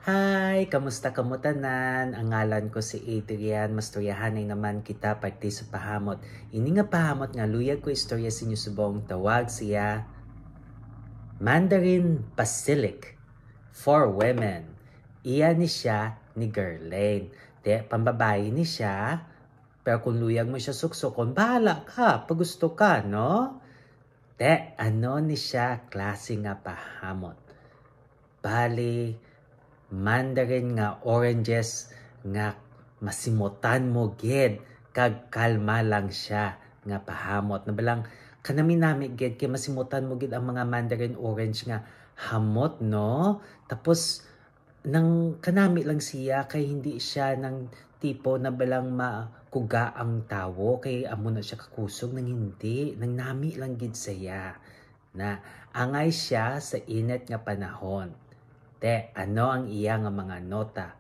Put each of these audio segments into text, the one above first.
Hi! Kamusta kamo tanan? Ang ngalan ko si Adrian. Mastoryahanay naman kita parte sa pahamot. Ini nga pahamot nga luyag ko istorya sa inyo subong tawag siya Mandarin Basilic for Women. Iya ni siya ni Gerlaine. De, pambabae ni siya. Pero kung luyag mo siya suksokon, bahala ka. Pag gusto ka, no? De, ano ni siya klase nga pahamot? Bali, Mandarin nga oranges nga masimutan mo gid kag kalma lang siya nga pahamot na balang kanami nami gid kay masimutan mo gid ang mga Mandarin orange nga hamot no tapos nang kanami lang siya kay hindi siya ng tipo na balang makuga ang tawo kay amo na siya kakusog nang hindi nang nami lang gid saya na angay siya sa init nga panahon. De, ano ang iya nga mga nota?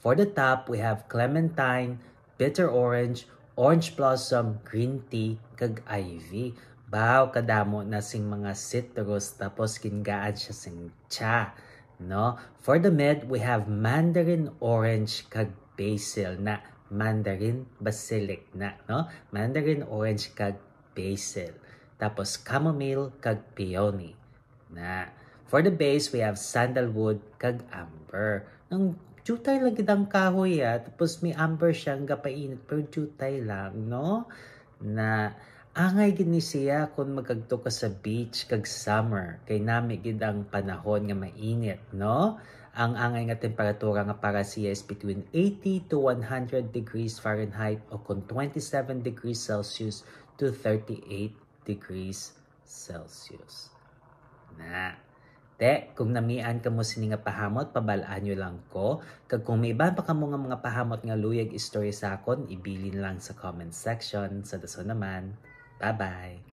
For the top, we have clementine, bitter orange, orange blossom, green tea, kag ivy. Baw, kadamo na sing mga citrus, tapos kingaan siya sing cha. No? For the mid, we have mandarin orange, kag basil na mandarin basilic na. No? Mandarin orange, kag basil. Tapos chamomile, kag peony. Na. For the base, we have sandalwood kag amber. Nang jutay lang gidang kahoy tapos may amber siyang gapainit pero jutay lang, no? Na angay gid ni siya kung magkagto ka sa beach kag summer kay nami gid ang panahon nga mainit, no? Ang angay nga temperatura nga para siya is between 80 to 100 degrees Fahrenheit o kung 27 degrees Celsius to 38 degrees Celsius. Na. De, kung namian ka mo sini nga pahamot, pabalaan nyo lang ko. Kag kung may iba pa ka mga pahamot nga luyag istorya sa akon, ibilin lang sa comment section. Sa daso naman. Bye-bye!